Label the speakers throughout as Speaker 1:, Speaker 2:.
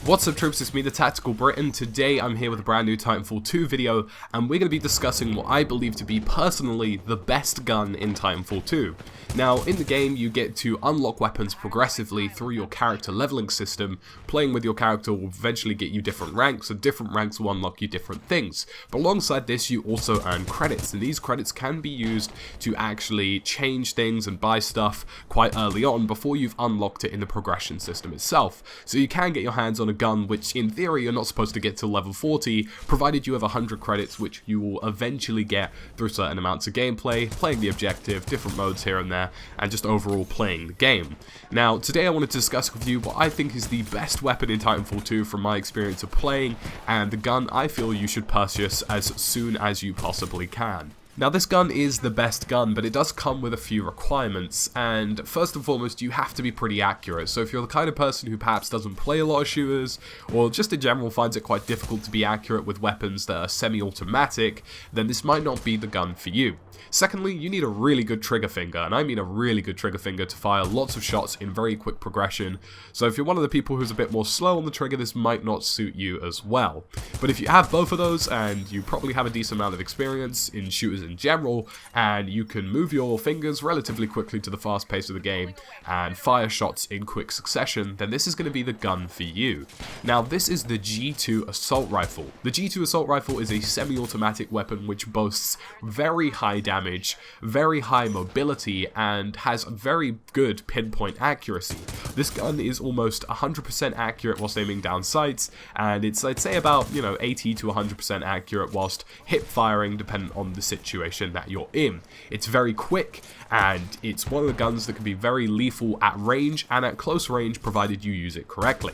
Speaker 1: What's up troops, it's me TheTacticalBrit, and today I'm here with a brand new Titanfall 2 video, and we're going to be discussing what I believe to be personally the best gun in Titanfall 2. Now, in the game you get to unlock weapons progressively through your character leveling system. Playing with your character will eventually get you different ranks, and different ranks will unlock you different things. But alongside this you also earn credits, and these credits can be used to actually change things and buy stuff quite early on before you've unlocked it in the progression system itself. So you can get your hands on a gun which in theory you're not supposed to get to level 40, provided you have 100 credits, which you will eventually get through certain amounts of gameplay, playing the objective, different modes here and there, and just overall playing the game. Now today I wanted to discuss with you what I think is the best weapon in Titanfall 2 from my experience of playing, and the gun I feel you should purchase as soon as you possibly can. Now this gun is the best gun, but it does come with a few requirements, and first and foremost you have to be pretty accurate. So if you're the kind of person who perhaps doesn't play a lot of shooters, or just in general finds it quite difficult to be accurate with weapons that are semi-automatic, then this might not be the gun for you. Secondly, you need a really good trigger finger, and I mean a really good trigger finger to fire lots of shots in very quick progression. So if you're one of the people who's a bit more slow on the trigger, this might not suit you as well. But if you have both of those, and you probably have a decent amount of experience in shooters in general, and you can move your fingers relatively quickly to the fast pace of the game and fire shots in quick succession, then this is going to be the gun for you. Now this is the G2 assault rifle. The G2 assault rifle is a semi-automatic weapon which boasts very high damage, very high mobility, and has very good pinpoint accuracy. This gun is almost 100% accurate whilst aiming down sights, and it's, I'd say, about 80 to 100% accurate whilst hip firing, depending on the situation that you're in. It's very quick, and it's one of the guns that can be very lethal at range and at close range, provided you use it correctly.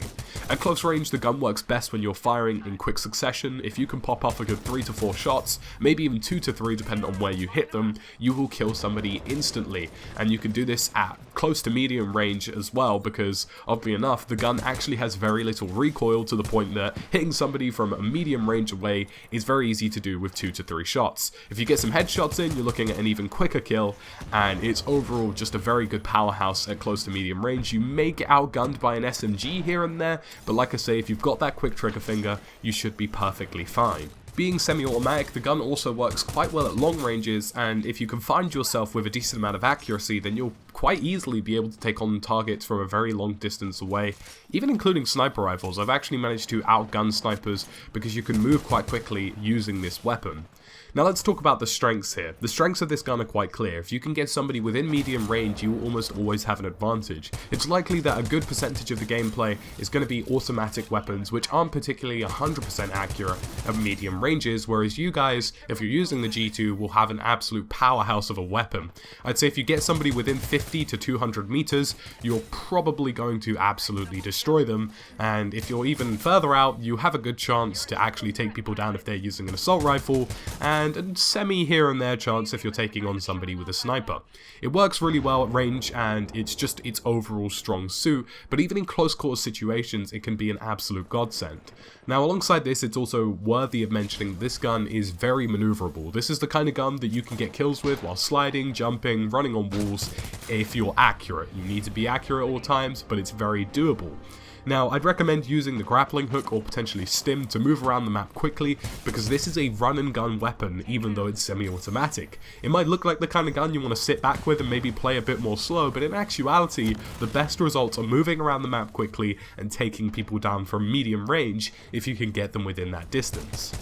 Speaker 1: At close range, the gun works best when you're firing in quick succession. If you can pop off a good 3 to 4 shots, maybe even 2 to 3 depending on where you hit them, you will kill somebody instantly. And you can do this at close to medium range as well, because oddly enough the gun actually has very little recoil, to the point that hitting somebody from a medium range away is very easy to do with 2 to 3 shots. If you get some headshots in, you're looking at an even quicker kill, and it's overall just a very good powerhouse at close to medium range. You may get outgunned by an SMG here and there, but like I say, if you've got that quick trigger finger, you should be perfectly fine. Being semi-automatic, the gun also works quite well at long ranges, and if you can find yourself with a decent amount of accuracy, then you'll quite easily be able to take on targets from a very long distance away, even including sniper rifles. I've actually managed to outgun snipers because you can move quite quickly using this weapon. Now let's talk about the strengths here. The strengths of this gun are quite clear. If you can get somebody within medium range, you will almost always have an advantage. It's likely that a good percentage of the gameplay is going to be automatic weapons, which aren't particularly 100% accurate at medium ranges, whereas you guys, if you're using the G2, will have an absolute powerhouse of a weapon. I'd say if you get somebody within 50 to 200 meters, you're probably going to absolutely destroy them, and if you're even further out, you have a good chance to actually take people down if they're using an assault rifle, and a semi here and there chance if you're taking on somebody with a sniper. It works really well at range, and it's just its overall strong suit, but even in close quarter situations it can be an absolute godsend. Now alongside this, it's also worthy of mentioning this gun is very maneuverable. This is the kind of gun that you can get kills with while sliding, jumping, running on walls if you're accurate. You need to be accurate at all times, but it's very doable. Now, I'd recommend using the grappling hook or potentially stim to move around the map quickly, because this is a run and gun weapon even though it's semi-automatic. It might look like the kind of gun you want to sit back with and maybe play a bit more slow, but in actuality the best results are moving around the map quickly and taking people down from medium range if you can get them within that distance.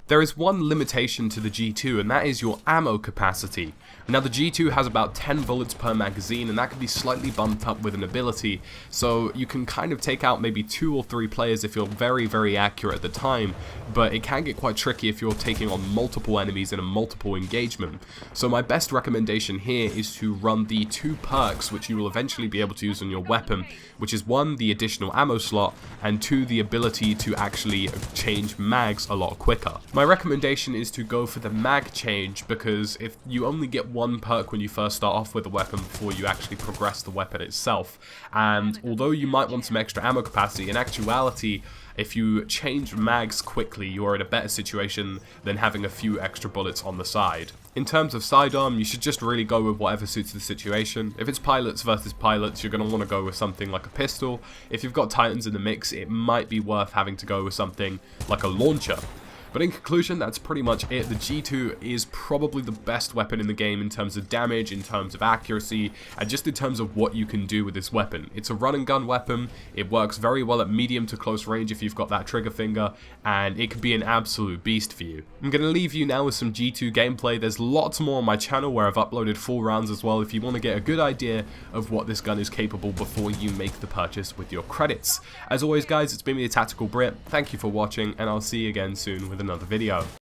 Speaker 1: There is one limitation to the G2, and that is your ammo capacity. Now the G2 has about 10 bullets per magazine, and that can be slightly bumped up with an ability, so you can kind of take out maybe 2 or 3 players if you're very accurate at the time, but it can get quite tricky if you're taking on multiple enemies in a multiple engagement. So my best recommendation here is to run the 2 perks which you will eventually be able to use on your weapon, which is 1, the additional ammo slot, and 2, the ability to actually change mags a lot quicker. My recommendation is to go for the mag change, because if you only get 1 perk when you first start off with the weapon before you actually progress the weapon itself, and although you might want some extra ammo capacity, in actuality if you change mags quickly you're in a better situation than having a few extra bullets on the side. In terms of sidearm, you should just really go with whatever suits the situation. If it's pilots versus pilots, you're going to want to go with something like a pistol. If you've got Titans in the mix, it might be worth having to go with something like a launcher. But in conclusion, that's pretty much it. The G2 is probably the best weapon in the game in terms of damage, in terms of accuracy, and just in terms of what you can do with this weapon. It's a run and gun weapon, it works very well at medium to close range if you've got that trigger finger, and it can be an absolute beast for you. I'm going to leave you now with some G2 gameplay. There's lots more on my channel where I've uploaded full rounds as well if you want to get a good idea of what this gun is capable before you make the purchase with your credits. As always guys, it's been me, TheTacticalBrit. Thank you for watching, and I'll see you again soon with another video.